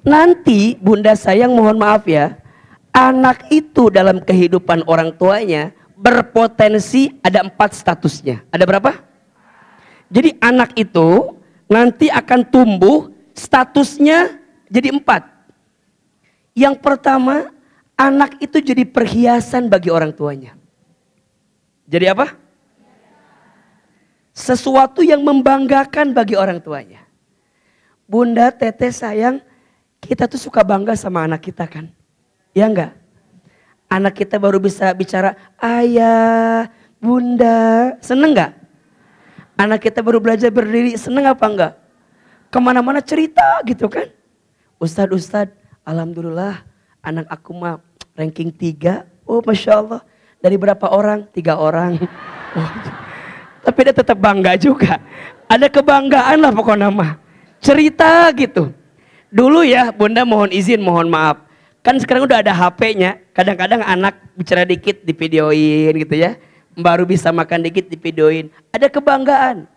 Nanti bunda sayang mohon maaf ya, anak itu dalam kehidupan orang tuanya berpotensi ada 4 statusnya. Ada berapa? Jadi anak itu nanti akan tumbuh statusnya jadi 4. Yang pertama, anak itu jadi perhiasan bagi orang tuanya. Jadi apa? Sesuatu yang membanggakan bagi orang tuanya. Bunda, teteh sayang, kita tuh suka bangga sama anak kita kan? Ya enggak? Anak kita baru bisa bicara, ayah, bunda, seneng enggak? Anak kita baru belajar berdiri, seneng apa enggak? Kemana-mana cerita gitu kan? Ustadz, alhamdulillah anak aku mah ranking 3. Oh Masya Allah. Dari berapa orang? 3 orang. Oh, tapi dia tetap bangga juga. Ada kebanggaan lah pokoknya mah. Cerita gitu. Dulu ya bunda mohon izin, mohon maaf. Kan sekarang udah ada HP-nya. Kadang-kadang anak bicara dikit divideoin gitu ya. Baru bisa makan dikit divideoin. Ada kebanggaan.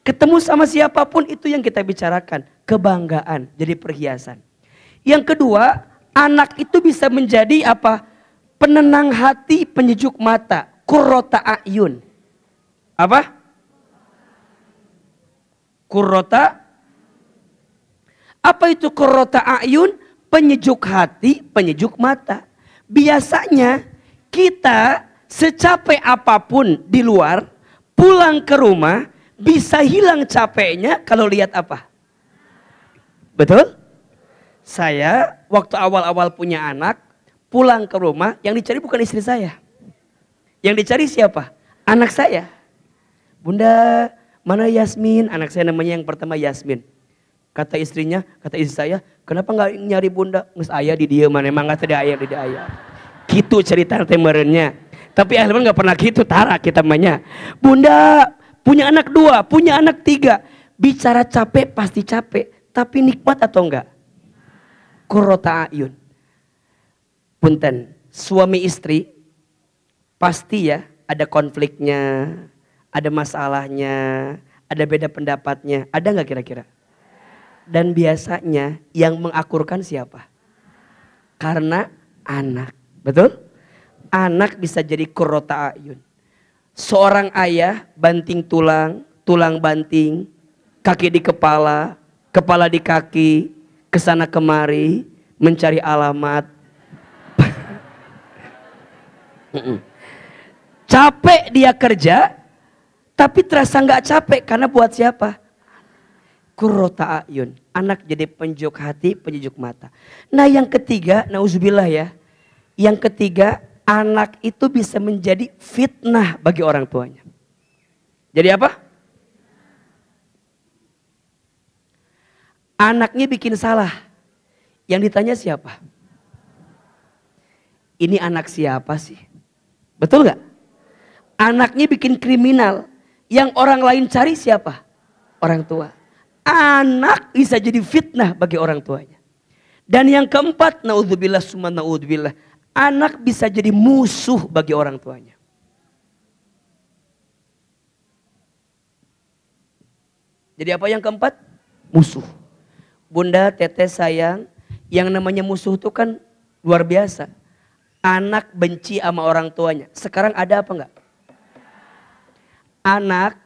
Ketemu sama siapapun itu yang kita bicarakan. Kebanggaan. Jadi perhiasan. Yang kedua, anak itu bisa menjadi apa? Penenang hati, penyejuk mata. Qurrata a'yun. Apa? Qurrata. Apa itu qurrata a'yun? Penyejuk hati, penyejuk mata. Biasanya kita secapek apapun di luar, pulang ke rumah bisa hilang capeknya kalau lihat apa? Betul? Saya waktu awal-awal punya anak, pulang ke rumah yang dicari bukan istri saya. Yang dicari siapa? Anak saya. Bunda, mana Yasmin? Anak saya namanya yang pertama Yasmin. Kata istrinya, kata istri saya, kenapa nggak nyari bunda? Nges ayah di dia mana? Emang nggak ada ayah di ayah. Gitu cerita temerenya. Tapi akhirnya nggak pernah gitu tara kita namanya. Bunda punya anak 2, punya anak 3. Bicara capek pasti capek, tapi nikmat atau enggak? Qurrata a'yun. Punten, suami istri pasti ya ada konfliknya, ada masalahnya, ada beda pendapatnya. Ada nggak kira-kira? Dan biasanya yang mengakurkan siapa? Karena anak. Betul? Anak bisa jadi qurrata a'yun. Seorang ayah banting tulang, tulang banting, kaki di kepala, kepala di kaki, kesana kemari, mencari alamat. Capek dia kerja, tapi terasa nggak capek karena buat siapa? Qurrata a'yun. Anak jadi penyejuk hati, penyejuk mata. Nah yang ketiga, nauzubillah ya. Yang ketiga, anak itu bisa menjadi fitnah bagi orang tuanya. Jadi apa? Anaknya bikin salah. Yang ditanya siapa? Ini anak siapa sih? Betul gak? Anaknya bikin kriminal. Yang orang lain cari siapa? Orang tua. Anak bisa jadi fitnah bagi orang tuanya. Dan yang keempat, naudzubillah summa naudzubillah. Anak bisa jadi musuh bagi orang tuanya. Jadi apa yang keempat? Musuh. Bunda, teteh sayang, yang namanya musuh itu kan luar biasa. Anak benci sama orang tuanya. Sekarang ada apa enggak? Anak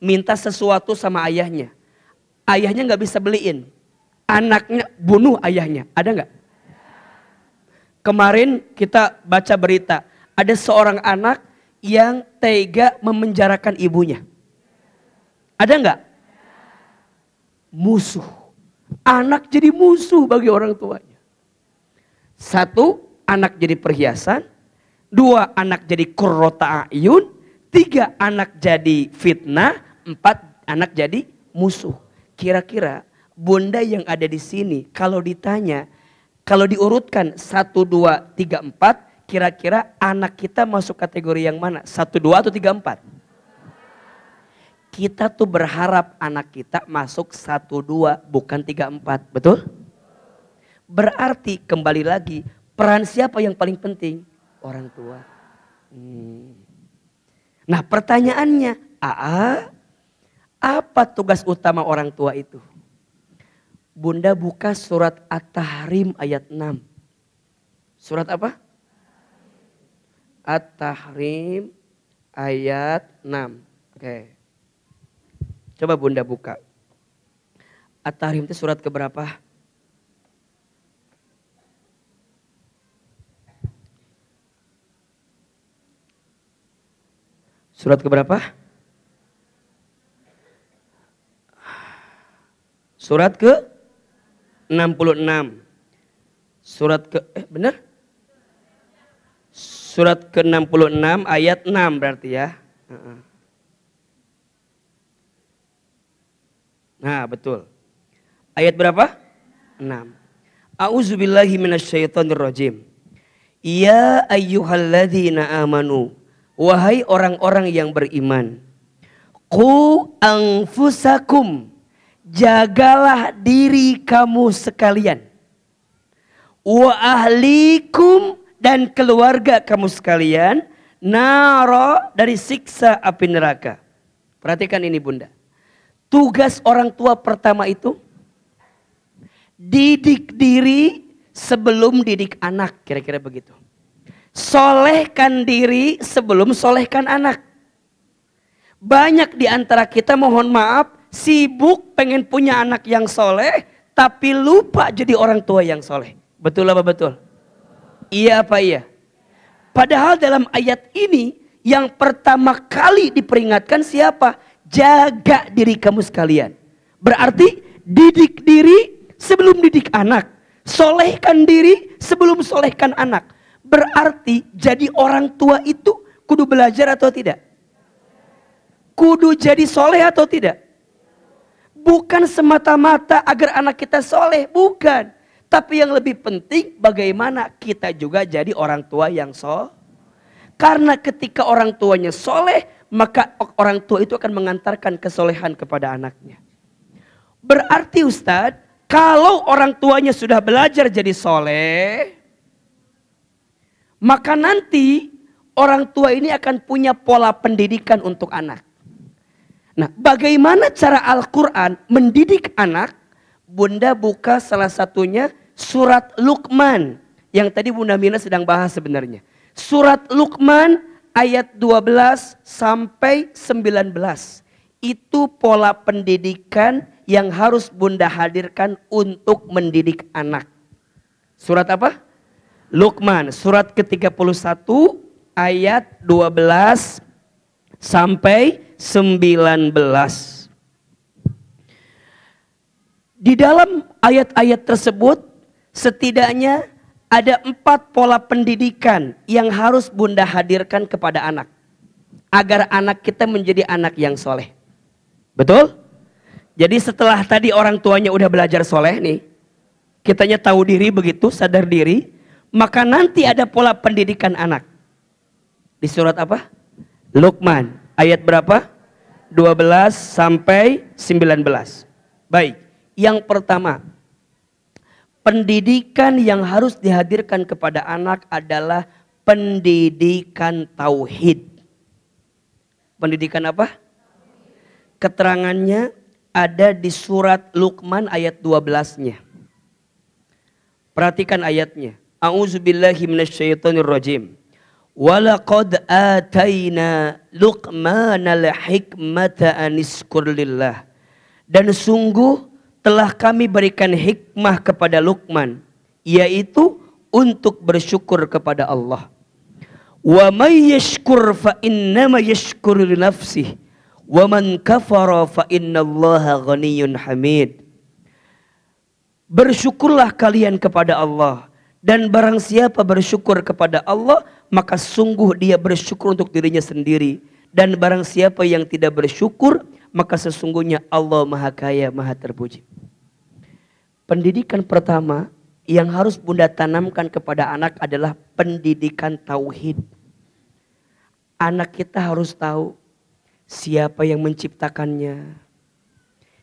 minta sesuatu sama ayahnya. Ayahnya nggak bisa beliin. Anaknya bunuh ayahnya. Ada nggak? Kemarin kita baca berita. Ada seorang anak yang tega memenjarakan ibunya. Ada nggak? Musuh. Anak jadi musuh bagi orang tuanya. 1, anak jadi perhiasan. 2, anak jadi qurrata a'yun. 3, anak jadi fitnah. 4, anak jadi musuh. Kira-kira bunda yang ada di sini kalau ditanya, kalau diurutkan 1, 2, 3, 4, kira-kira anak kita masuk kategori yang mana? 1, 2 atau 3, 4? Kita tuh berharap anak kita masuk 1, 2 bukan 3, 4, betul? Berarti kembali lagi, peran siapa yang paling penting? Orang tua. Nah pertanyaannya, apa tugas utama orang tua itu? Bunda buka surat At-Tahrim ayat 6. Surat apa? At-Tahrim ayat 6. Oke. Coba Bunda buka. At-Tahrim itu surat keberapa? Surat keberapa? Surat ke 66. Surat ke benar? Surat ke 66 ayat 6 berarti ya. Nah, betul. Ayat berapa? 6. A'udzubillahi minasyaitonirrajim. Ya ayyuhalladzina amanu. Wahai orang-orang yang beriman. Qu anfusakum. Jagalah diri kamu sekalian. Wa ahlikum, dan keluarga kamu sekalian. Naro, dari siksa api neraka. Perhatikan ini Bunda. Tugas orang tua pertama itu. Didik diri sebelum didik anak. Kira-kira begitu. Solehkan diri sebelum solehkan anak. Banyak di antara kita, mohon maaf, sibuk pengen punya anak yang soleh, tapi lupa jadi orang tua yang soleh. Betul apa betul? Iya apa iya? Padahal dalam ayat ini yang pertama kali diperingatkan siapa? Jaga diri kamu sekalian. Berarti didik diri sebelum didik anak. Solehkan diri sebelum solehkan anak. Berarti jadi orang tua itu kudu belajar atau tidak? Kudu jadi soleh atau tidak? Bukan semata-mata agar anak kita soleh, bukan. Tapi yang lebih penting bagaimana kita juga jadi orang tua yang soleh. Karena ketika orang tuanya soleh, maka orang tua itu akan mengantarkan kesolehan kepada anaknya. Berarti Ustadz, kalau orang tuanya sudah belajar jadi soleh, maka nanti orang tua ini akan punya pola pendidikan untuk anak. Nah, bagaimana cara Al-Quran mendidik anak? Bunda buka salah satunya surat Luqman. Yang tadi Bunda Mina sedang bahas sebenarnya. Surat Luqman ayat 12 sampai 19. Itu pola pendidikan yang harus Bunda hadirkan untuk mendidik anak. Surat apa? Luqman, surat ke-31 ayat 12 sampai 19. Di dalam ayat-ayat tersebut setidaknya ada 4 pola pendidikan yang harus Bunda hadirkan kepada anak. Agar anak kita menjadi anak yang soleh. Betul? Jadi setelah tadi orang tuanya udah belajar soleh nih. Kitanya tahu diri begitu, sadar diri. Maka nanti ada pola pendidikan anak. Di surat apa? Luqman. Ayat berapa? 12 sampai 19. Baik. Yang pertama. Pendidikan yang harus dihadirkan kepada anak adalah pendidikan tauhid. Pendidikan apa? Keterangannya ada di surat Luqman ayat 12-nya. Perhatikan ayatnya. A'udzubillahi minasyaitonirrajim. Walaqad atayna Luqmanal hikmata aniskur lillah. Dan sungguh telah kami berikan hikmah kepada Luqman, yaitu untuk bersyukur kepada Allah. Wa may yashkur fa innama yashkuru li nafsihi wa man kafara fa innallaha ghaniyyun hamid. Bersyukurlah kalian kepada Allah. Dan barang siapa bersyukur kepada Allah, maka sungguh dia bersyukur untuk dirinya sendiri. Dan barang siapa yang tidak bersyukur, maka sesungguhnya Allah Maha Kaya, Maha Terpuji. Pendidikan pertama yang harus Bunda tanamkan kepada anak adalah pendidikan tauhid. Anak kita harus tahu siapa yang menciptakannya,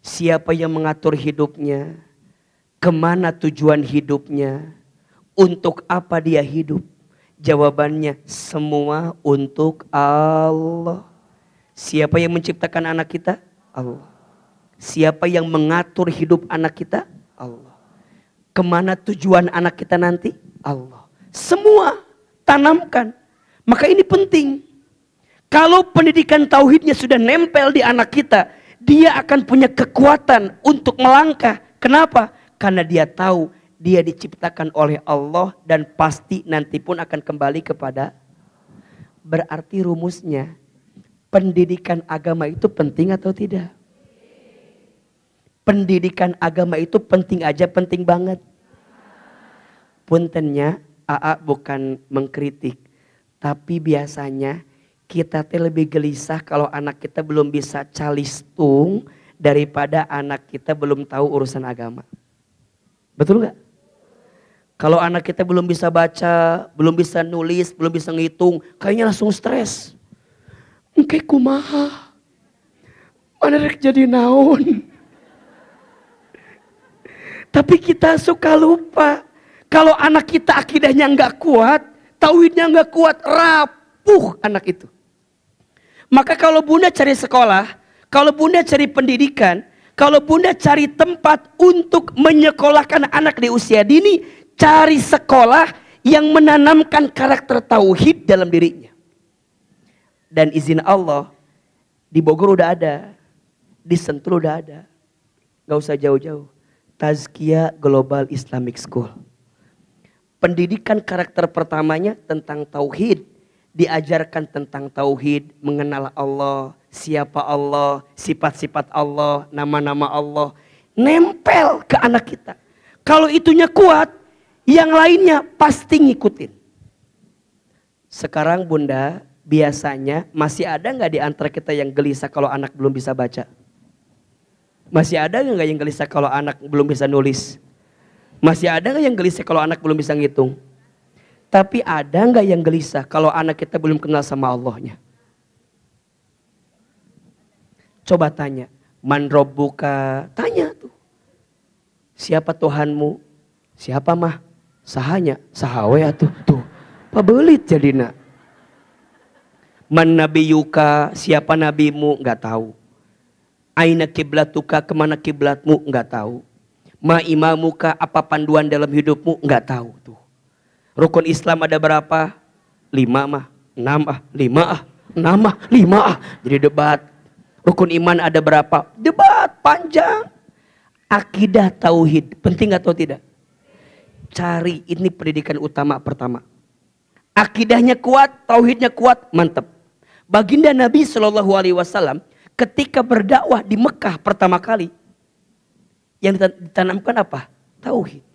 siapa yang mengatur hidupnya, kemana tujuan hidupnya, untuk apa dia hidup. Jawabannya semua untuk Allah. Siapa yang menciptakan anak kita? Allah. Siapa yang mengatur hidup anak kita? Allah. Kemana tujuan anak kita nanti? Allah. Semua tanamkan. Maka ini penting. Kalau pendidikan tauhidnya sudah nempel di anak kita, dia akan punya kekuatan untuk melangkah. Kenapa? Karena dia tahu dia diciptakan oleh Allah dan pasti nanti pun akan kembali kepada. Berarti rumusnya, pendidikan agama itu penting atau tidak? Pendidikan agama itu penting aja, penting banget. Puntennya, AA bukan mengkritik, tapi biasanya kita lebih gelisah kalau anak kita belum bisa calistung daripada anak kita belum tahu urusan agama. Betul gak? Kalau anak kita belum bisa baca, belum bisa nulis, belum bisa ngitung, kayaknya langsung stres. Engke kumaha? Mana rek jadi naon? Tapi kita suka lupa. Kalau anak kita akidahnya nggak kuat, tauhidnya nggak kuat, rapuh anak itu. Maka kalau bunda cari sekolah, kalau bunda cari pendidikan, kalau bunda cari tempat untuk menyekolahkan anak di usia dini, cari sekolah yang menanamkan karakter tauhid dalam dirinya. Dan izin Allah, di Bogor udah ada, di Sentul udah ada. Gak usah jauh-jauh. Tazkiyah Global Islamic School. Pendidikan karakter pertamanya tentang tauhid. Diajarkan tentang tauhid, mengenal Allah, siapa Allah, sifat-sifat Allah, nama-nama Allah. Nempel ke anak kita. Kalau itunya kuat, yang lainnya pasti ngikutin. Sekarang bunda, biasanya masih ada nggak di antara kita yang gelisah kalau anak belum bisa baca? Masih ada nggak yang gelisah kalau anak belum bisa nulis? Masih ada nggak yang gelisah kalau anak belum bisa ngitung? Tapi ada nggak yang gelisah kalau anak kita belum kenal sama Allahnya? Coba tanya, man robbuka? Tanya tuh. Siapa Tuhanmu? Siapa mah? Sahanya, sahawe atuh tuh. Pabelit jadina. Man nabiyuka? Siapa nabimu? Nggak tahu. Aina kiblatuka? Kemana kiblatmu? Nggak tahu. Ma imamuka? Apa panduan dalam hidupmu? Nggak tahu tuh. Rukun Islam ada berapa? 5 mah, 6 ah, 5 ah, 6 ah, 5 ah. Jadi debat. Rukun iman ada berapa? Debat panjang. Akidah tauhid penting atau tidak? Cari, ini pendidikan utama pertama. Akidahnya kuat, tauhidnya kuat, mantap. Baginda Nabi SAW ketika berdakwah di Mekah pertama kali, yang ditanamkan apa? Tauhid.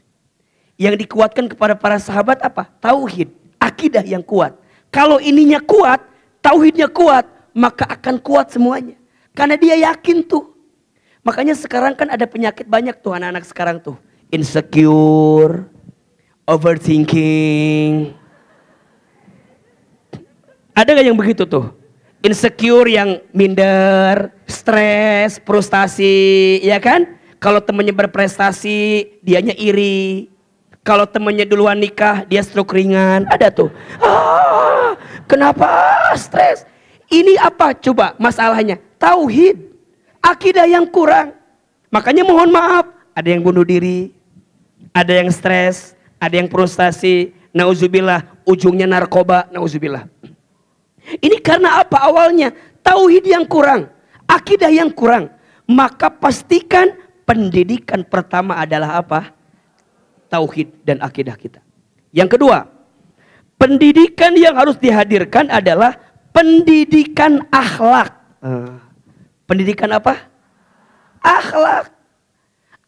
Yang dikuatkan kepada para sahabat apa? Tauhid, akidah yang kuat. Kalau ininya kuat, tauhidnya kuat, maka akan kuat semuanya. Karena dia yakin tuh. Makanya sekarang kan ada penyakit banyak tuh anak-anak sekarang tuh. Insecure, overthinking. Ada gak yang begitu tuh? Insecure yang minder, stres, frustasi, ya kan? Kalau temennya berprestasi, dianya iri. Kalau temennya duluan nikah, dia stroke ringan. Ada tuh. Kenapa stres? Ini apa coba masalahnya? Tauhid. Akidah yang kurang. Makanya mohon maaf. Ada yang bunuh diri. Ada yang stres. Ada yang frustasi. Nauzubillah. Ujungnya narkoba. Nauzubillah. Ini karena apa awalnya? Tauhid yang kurang. Akidah yang kurang. Maka pastikan pendidikan pertama adalah apa? Tauhid dan akidah kita. Yang kedua, pendidikan yang harus dihadirkan adalah pendidikan akhlak. Pendidikan apa? Akhlak.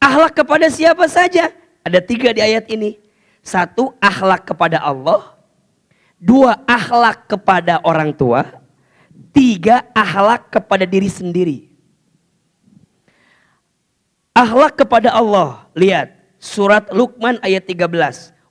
Akhlak kepada siapa saja? Ada 3 di ayat ini. 1, akhlak kepada Allah. 2, akhlak kepada orang tua. 3, akhlak kepada diri sendiri. Akhlak kepada Allah. Lihat. Surat Luqman ayat 13.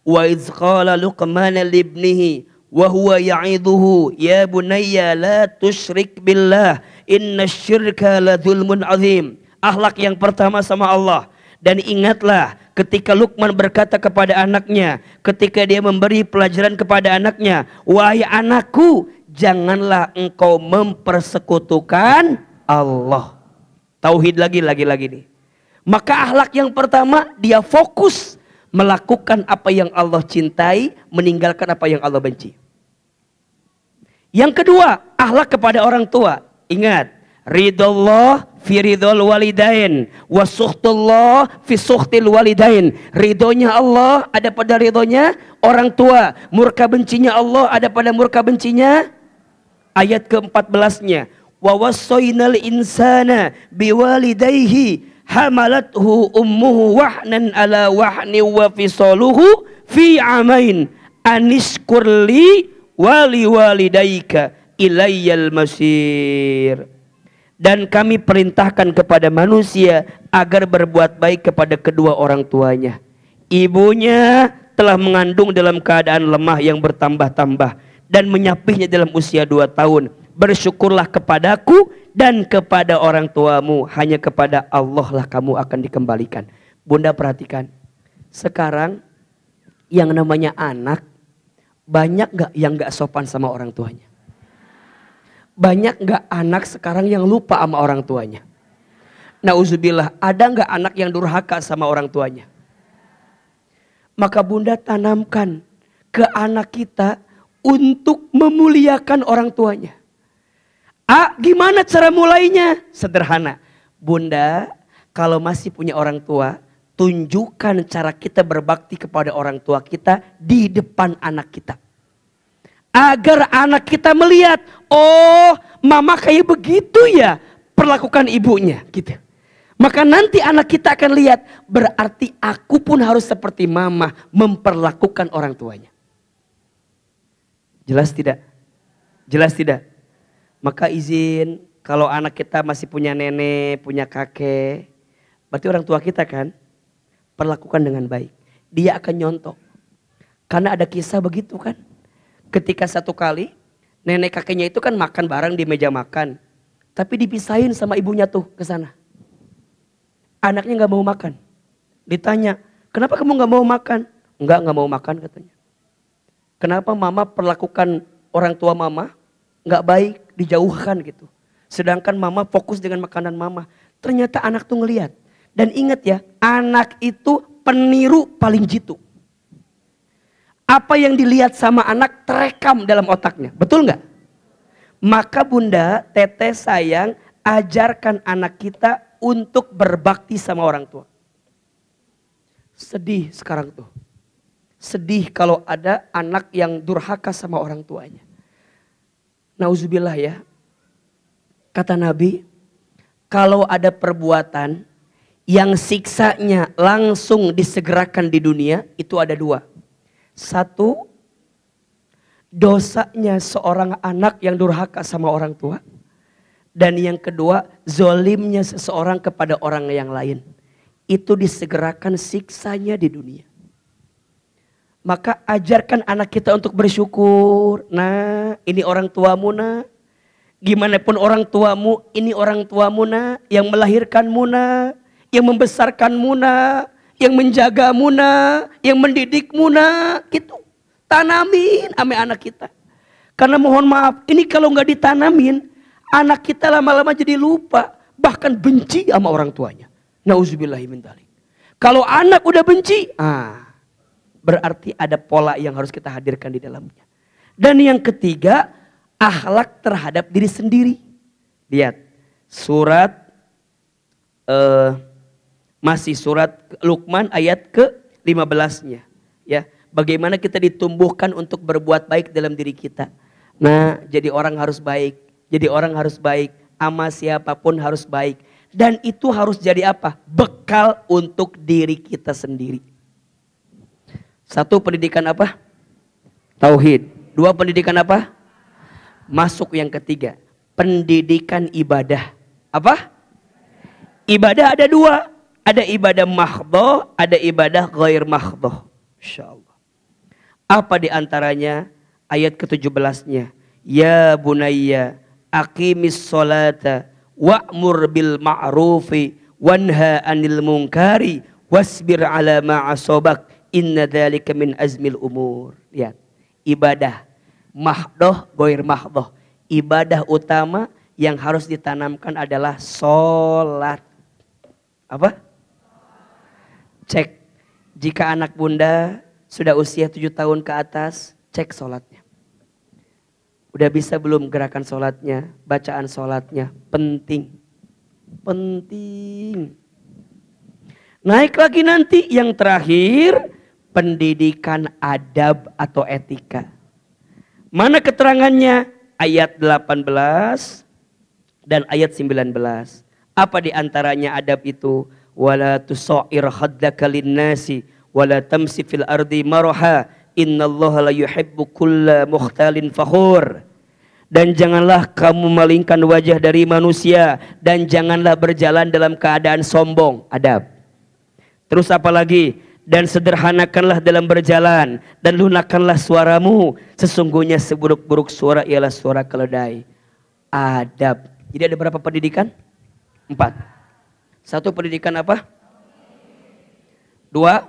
Wa idz qala Luqman libnihi wa huwa ya'idhuhu ya bunayya la tusyrik billah innasyirka ladzulmun azim. Akhlak yang pertama sama Allah. Dan ingatlah ketika Luqman berkata kepada anaknya, ketika dia memberi pelajaran kepada anaknya, wahai anakku, janganlah engkau mempersekutukan Allah. Tauhid lagi nih. Maka akhlak yang pertama, dia fokus melakukan apa yang Allah cintai, meninggalkan apa yang Allah benci. Yang kedua, akhlak kepada orang tua. Ingat, ridallah fi ridhol walidain, wa sukhtullah fi sukhtil walidain. Ridhonya Allah ada pada ridhonya orang tua, murka bencinya Allah ada pada murka bencinya. Ayat ke-14-nya, wa wassaynal insana biwalidayhi hamalathu ummuhu wahnan ala wahni wa fisaluhu fi amain anishkurli wali walidayka ilayyal masir. Dan kami perintahkan kepada manusia agar berbuat baik kepada kedua orang tuanya. Ibunya telah mengandung dalam keadaan lemah yang bertambah-tambah dan menyapihnya dalam usia 2 tahun. Bersyukurlah kepadaku dan kepada orang tuamu, hanya kepada Allah lah kamu akan dikembalikan. Bunda perhatikan, sekarang yang namanya anak, banyak gak yang gak sopan sama orang tuanya? Banyak gak anak sekarang yang lupa sama orang tuanya? Nauzubillah, ada gak anak yang durhaka sama orang tuanya? Maka bunda tanamkan ke anak kita untuk memuliakan orang tuanya. Gimana cara mulainya? Sederhana. Bunda, kalau masih punya orang tua, tunjukkan cara kita berbakti kepada orang tua kita di depan anak kita. Agar anak kita melihat, oh mama kayak begitu ya perlakukan ibunya gitu. Maka nanti anak kita akan lihat, berarti aku pun harus seperti mama memperlakukan orang tuanya. Jelas tidak? Jelas tidak? Maka izin, kalau anak kita masih punya nenek, punya kakek, berarti orang tua kita kan, perlakukan dengan baik. Dia akan nyontok. Karena ada kisah begitu kan. Ketika satu kali, nenek kakeknya itu kan makan bareng di meja makan. Tapi dipisahin sama ibunya tuh ke sana. Anaknya gak mau makan. Ditanya, kenapa kamu gak mau makan? Enggak mau makan katanya. Kenapa mama perlakukan orang tua mama gak baik, dijauhkan gitu. Sedangkan mama fokus dengan makanan mama. Ternyata anak tuh ngeliat. Dan ingat ya, anak itu peniru paling jitu. Apa yang dilihat sama anak terekam dalam otaknya. Betul nggak? Maka bunda, teteh sayang, ajarkan anak kita untuk berbakti sama orang tua. Sedih sekarang tuh. Sedih kalau ada anak yang durhaka sama orang tuanya. Nauzubillah ya. Kata Nabi, kalau ada perbuatan yang siksanya langsung disegerakan di dunia, itu ada 2. 1, dosanya seorang anak yang durhaka sama orang tua. Dan yang kedua, zolimnya seseorang kepada orang yang lain. Itu disegerakan siksanya di dunia. Maka ajarkan anak kita untuk bersyukur. Nah, ini orang tuamu nak. Gimana pun orang tuamu, ini orang tuamu nak. Yang melahirkanmu nak. Yang membesarkanmu nak. Yang menjagamu nak. Yang mendidikmu nak. Gitu. Tanamin ame anak kita. Karena mohon maaf, ini kalau nggak ditanamin, anak kita lama-lama jadi lupa. Bahkan benci sama orang tuanya. Nauzubillahimin dzalik. Kalau anak udah benci, berarti ada pola yang harus kita hadirkan di dalamnya. Dan yang ketiga, akhlak terhadap diri sendiri. Lihat, surat masih surat Luqman ayat ke-15-nya. Ya, bagaimana kita ditumbuhkan untuk berbuat baik dalam diri kita. Nah, jadi orang harus baik. Jadi orang harus baik. Ama siapapun harus baik. Dan itu harus jadi apa? Bekal untuk diri kita sendiri. 1, pendidikan apa? Tauhid. 2, pendidikan apa? Masuk yang ketiga. Pendidikan ibadah. Apa? Ibadah ada 2. Ada ibadah mahdhah, ada ibadah ghair mahdhah. Insyaallah. Apa di antaranya? Ayat ke-17-nya. Ya bunayya aqimis sholata wa'mur bil ma'rufi wanha 'anil munkari wasbir 'ala ma asabak. Inna dzalika min azmil umur. Lihat, ibadah mahdhah, ghair mahdhah. Ibadah utama yang harus ditanamkan adalah sholat. Apa? cek. Jika anak bunda sudah usia 7 tahun ke atas, cek sholatnya. Udah bisa belum gerakan sholatnya, bacaan sholatnya, penting. Penting. Naik lagi nanti yang terakhir, pendidikan adab atau etika. Mana keterangannya? Ayat 18 dan ayat 19. Apa diantaranya adab itu? Wala tusair haddaka linnasi wala tamsi fil ardi maraha innallaha la yuhibbu kulla mukhtalin fakhur. Dan janganlah kamu malingkan wajah dari manusia dan janganlah berjalan dalam keadaan sombong. Adab. Terus apa lagi? Dan sederhanakanlah dalam berjalan dan lunakkanlah suaramu. Sesungguhnya seburuk-buruk suara ialah suara keledai. Adab. Jadi ada berapa pendidikan? 4. 1 pendidikan apa? 2,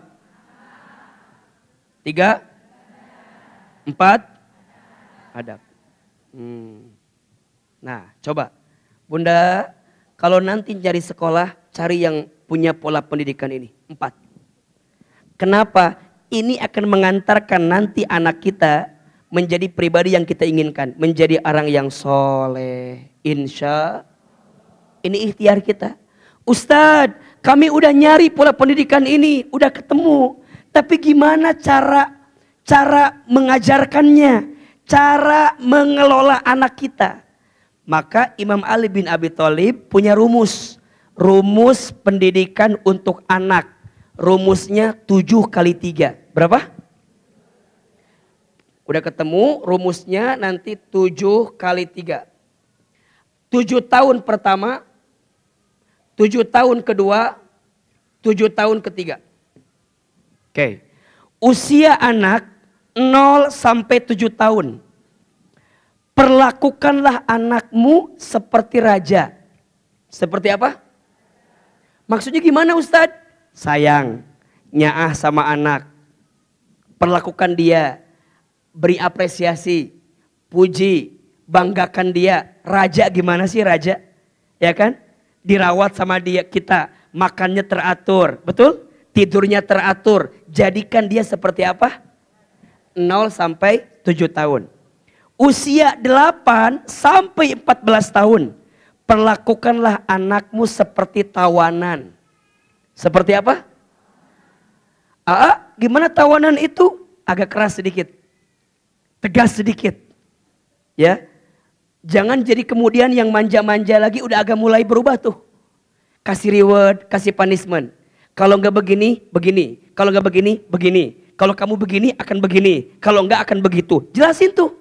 3, 4, adab. Nah, coba Bunda, kalau nanti cari sekolah, cari yang punya pola pendidikan ini. 4. Kenapa? Ini akan mengantarkan nanti anak kita menjadi pribadi yang kita inginkan. Menjadi orang yang soleh. Insya ini ikhtiar kita. Ustadz, kami udah nyari pola pendidikan ini, udah ketemu. Tapi gimana cara mengajarkannya, cara mengelola anak kita? Maka Imam Ali bin Abi Thalib punya rumus. Rumus pendidikan untuk anak. Rumusnya 7 kali 3. Berapa? Udah ketemu rumusnya nanti 7 kali 3. 7 tahun pertama, 7 tahun kedua, 7 tahun ketiga. Oke. Usia anak 0 sampai 7 tahun. Perlakukanlah anakmu seperti raja. Seperti apa? Maksudnya gimana Ustadz? Sayang, nyaah sama anak. Perlakukan dia. Beri apresiasi. Puji. Banggakan dia. Raja gimana sih raja? Ya kan? Dirawat sama dia kita, makannya teratur, betul? Tidurnya teratur. Jadikan dia seperti apa? 0 sampai 7 tahun. Usia 8 sampai 14 tahun. Perlakukanlah anakmu seperti tawanan. Seperti apa? Gimana tawanan itu? Agak keras sedikit. Tegas sedikit. Ya. Jangan jadi kemudian yang manja-manja lagi udah agak mulai berubah tuh. Kasih reward, kasih punishment. Kalau enggak begini, begini. Kalau enggak begini, begini. Kalau kamu begini akan begini. Kalau enggak akan begitu. Jelasin tuh.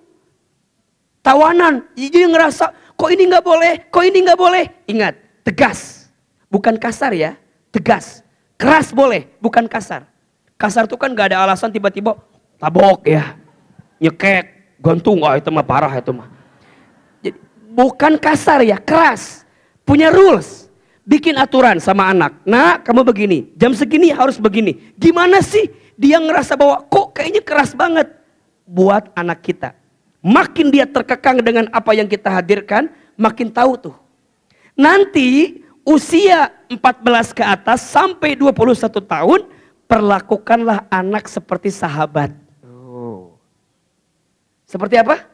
Tawanan. Jadi ngerasa kok ini enggak boleh, kok ini enggak boleh. Ingat, tegas. Bukan kasar ya, tegas. Keras boleh, bukan kasar. Kasar tuh kan enggak ada alasan tiba-tiba tabok ya. Nyekek, gantung, itu mah parah itu mah. Bukan kasar ya, keras. Punya rules. Bikin aturan sama anak. Nah, kamu begini. Jam segini harus begini. Gimana sih dia ngerasa bahwa kok kayaknya keras banget. Buat anak kita. Makin dia terkekang dengan apa yang kita hadirkan, makin tahu tuh. Nanti usia 14 ke atas sampai 21 tahun, perlakukanlah anak seperti sahabat. Seperti apa?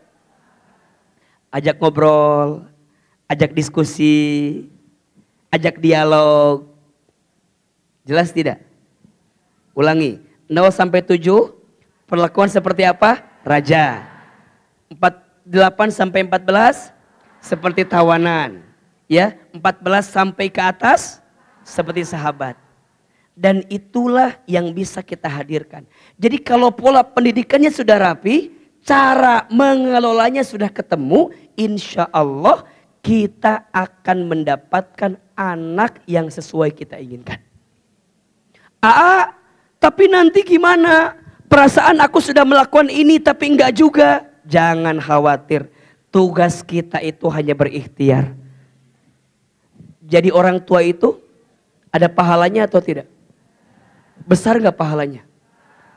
Ajak ngobrol, ajak diskusi, ajak dialog. Jelas tidak? Ulangi. 0 sampai 7, perlakuan seperti apa? Raja. 8 sampai 14, seperti tawanan. Ya, 14 sampai ke atas, seperti sahabat. Dan itulah yang bisa kita hadirkan. Jadi kalau pola pendidikannya sudah rapi, cara mengelolanya sudah ketemu, insya Allah kita akan mendapatkan anak yang sesuai kita inginkan. Tapi nanti gimana? Perasaan aku sudah melakukan ini tapi enggak juga. Jangan khawatir. Tugas kita itu hanya berikhtiar. Jadi orang tua itu ada pahalanya atau tidak? Besar enggak pahalanya?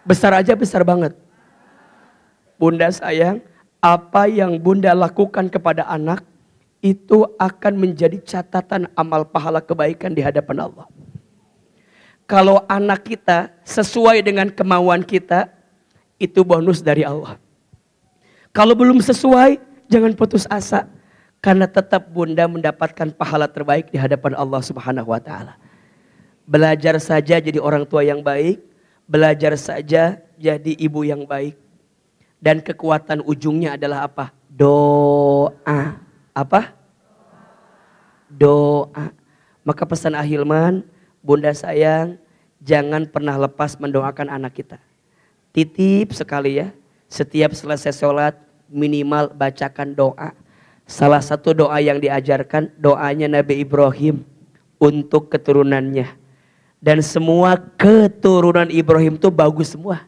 Besar aja, besar banget. Bunda sayang, apa yang Bunda lakukan kepada anak itu akan menjadi catatan amal pahala kebaikan di hadapan Allah. Kalau anak kita sesuai dengan kemauan kita, itu bonus dari Allah. Kalau belum sesuai, jangan putus asa. Karena tetap bunda mendapatkan pahala terbaik di hadapan Allah Subhanahu wa ta'ala. Belajar saja jadi orang tua yang baik. Belajar saja jadi ibu yang baik. Dan kekuatan ujungnya adalah apa? Doa. Apa? Doa. Maka pesan Ahilman, bunda sayang, jangan pernah lepas mendoakan anak kita. Titip sekali ya, setiap selesai sholat minimal bacakan doa. Salah satu doa yang diajarkan doanya Nabi Ibrahim untuk keturunannya. Dan semua keturunan Ibrahim itu bagus semua.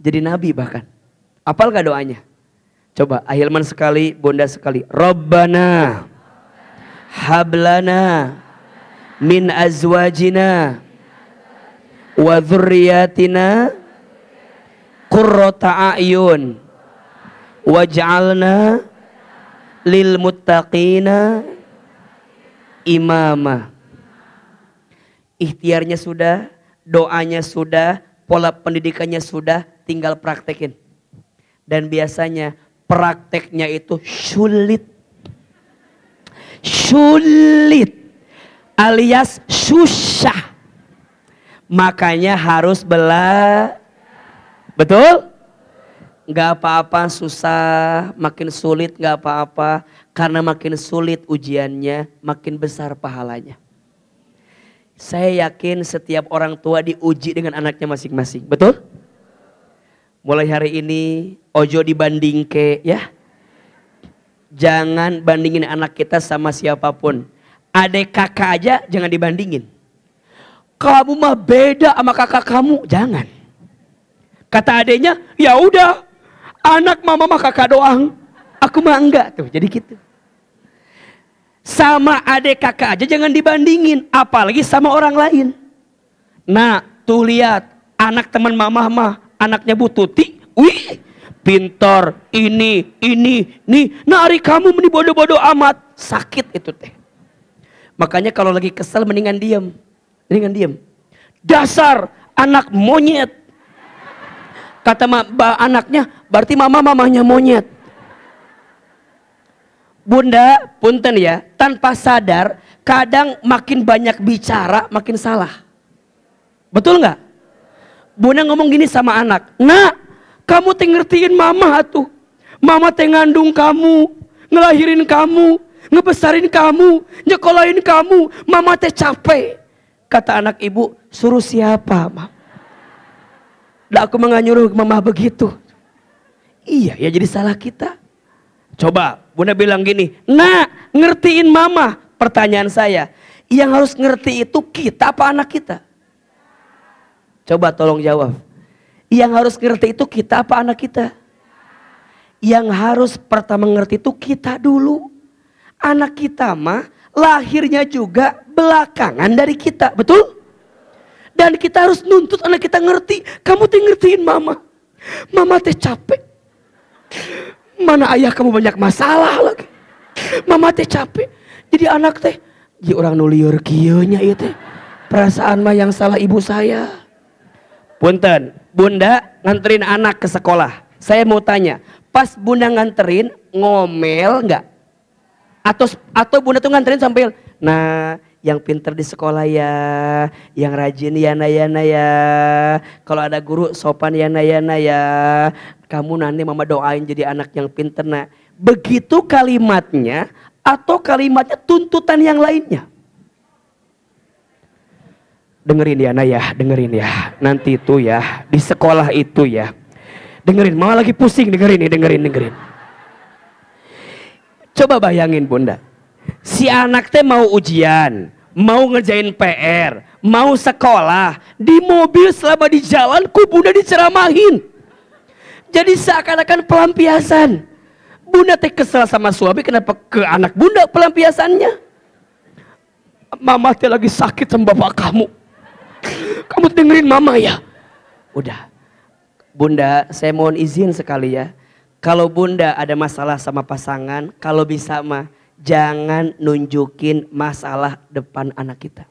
Jadi nabi bahkan. Apal gak doanya? Coba Ahilman sekali, bunda sekali. Rabbana hablana min azwajina wa dzurriyyatina qurrata a'yun waj'alna lil muttaqina imama. Ikhtiarnya sudah, doanya sudah, pola pendidikannya sudah, tinggal praktekin. Dan biasanya prakteknya itu sulit. Sulit alias susah. Makanya harus betul? Gak apa-apa susah, makin sulit gak apa-apa. Karena makin sulit ujiannya, makin besar pahalanya. Saya yakin setiap orang tua diuji dengan anaknya masing-masing. Betul? Mulai hari ini, ojo dibandingke ya. Jangan bandingin anak kita sama siapapun. Adek kakak aja jangan dibandingin. Kamu mah beda sama kakak kamu, jangan. Kata adeknya, ya udah. Anak mama mah kakak doang, aku mah enggak tuh, jadi gitu. Sama adik kakak aja jangan dibandingin, apalagi sama orang lain. Nah, tuh lihat anak teman mama mah, anaknya Bu Tuti, wih, pintar, ini, nih. Nah, hari kamu meni bodoh-bodoh amat, sakit itu teh. Makanya kalau lagi kesel mendingan diem. Dasar anak monyet. Kata anaknya, berarti mamahnya monyet. Bunda, punten ya, tanpa sadar, kadang makin banyak bicara, makin salah. Betul nggak? Bunda ngomong gini sama anak, nak, kamu teh ngertiin mama tuh. Mama teh ngandung kamu, ngelahirin kamu, ngebesarin kamu, nyekolahin kamu. Mama teh capek. Kata anak ibu, suruh siapa, Ma? Lah aku mah nyuruh mama begitu. Iya ya, jadi salah kita. Coba bunda bilang gini, nak ngertiin mama. Pertanyaan saya, yang harus ngerti itu kita apa anak kita? Coba tolong jawab. Yang harus ngerti itu kita apa anak kita? Yang harus pertama ngerti itu kita dulu. Anak kita mah lahirnya juga belakangan dari kita, betul? Dan kita harus nuntut anak kita ngerti. Kamu teh ngertiin mama. Mama teh capek. Mana ayah kamu banyak masalah lagi. Mama teh capek. Jadi anak teh, ji orang nuliur kieu nya ieu teh. Perasaan mah yang salah ibu saya. Punten, bunda nganterin anak ke sekolah. Saya mau tanya, pas bunda nganterin ngomel nggak? Atau bunda tuh nganterin sambil, nah yang pinter di sekolah ya, yang rajin ya Nayana ya, kalau ada guru sopan ya Nayana ya, kamu nanti mama doain jadi anak yang pinter nak. Begitu kalimatnya atau kalimatnya tuntutan yang lainnya? Dengerin ya Naya, dengerin ya, nanti itu ya, di sekolah itu ya, dengerin, mama lagi pusing, dengerin nih, dengerin. Coba bayangin bunda, si anak teh mau ujian, mau ngerjain PR, mau sekolah, di mobil selama di jalan ku bunda diceramahin. Jadi seakan-akan pelampiasan. Bunda teh kesel sama suami, kenapa ke anak bunda pelampiasannya? Mama teh lagi sakit sama bapak kamu. Kamu dengerin mama ya. Udah. Bunda, saya mohon izin sekali ya. Kalau bunda ada masalah sama pasangan, kalau bisa mah jangan nunjukin masalah depan anak kita.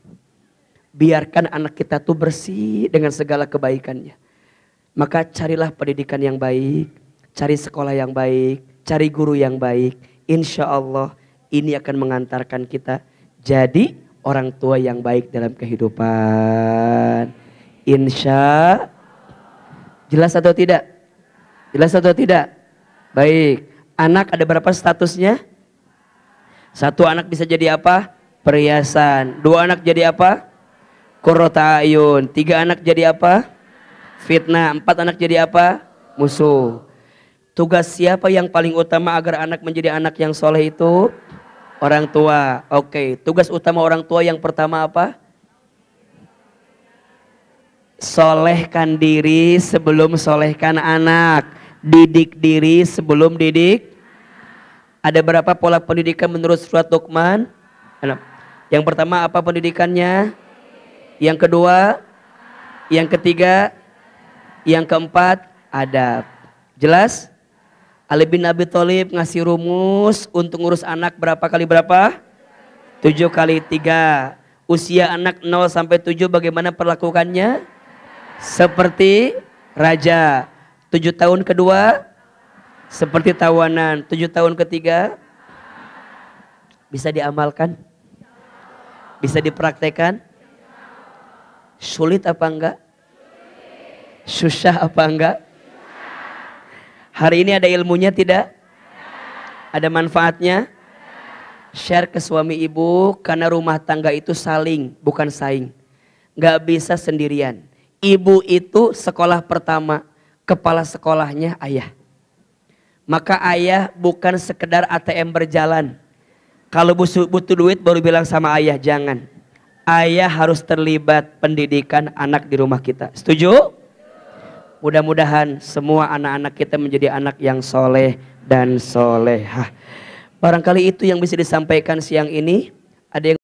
biarkan anak kita tuh bersih dengan segala kebaikannya. Maka carilah pendidikan yang baik, cari sekolah yang baik, cari guru yang baik. Insya Allah ini akan mengantarkan kita jadi orang tua yang baik dalam kehidupan. Insya. Jelas atau tidak? Jelas atau tidak? Baik. Anak ada berapa statusnya? Satu anak bisa jadi apa? Perhiasan. Dua anak jadi apa? Qurrata ayun. Tiga anak jadi apa? Fitnah. Empat anak jadi apa? Musuh. Tugas siapa yang paling utama agar anak menjadi anak yang soleh itu? Orang tua. Oke. Tugas utama orang tua yang pertama apa? Solehkan diri sebelum solehkan anak. Didik diri sebelum didik. Ada berapa pola pendidikan menurut surat Luqman? Yang pertama apa pendidikannya? Yang kedua? Yang ketiga? Yang keempat? Adab. Jelas? Ali bin Abi Thalib ngasih rumus untuk ngurus anak berapa kali berapa? 7 kali 3. Usia anak 0 sampai 7 bagaimana perlakukannya? Seperti raja. 7 tahun kedua seperti tawanan. 7 tahun ketiga bisa diamalkan? Bisa dipraktekan? Sulit apa enggak? Susah apa enggak? Hari ini ada ilmunya tidak? Ada manfaatnya? Share ke suami ibu, karena rumah tangga itu saling, bukan saing. Gak bisa sendirian. Ibu itu sekolah pertama, kepala sekolahnya ayah. Maka ayah bukan sekedar ATM berjalan. Kalau butuh duit baru bilang sama ayah, jangan. Ayah harus terlibat pendidikan anak di rumah kita. Setuju? Mudah-mudahan semua anak-anak kita menjadi anak yang soleh dan solehah. Barangkali itu yang bisa disampaikan siang ini. Ada yang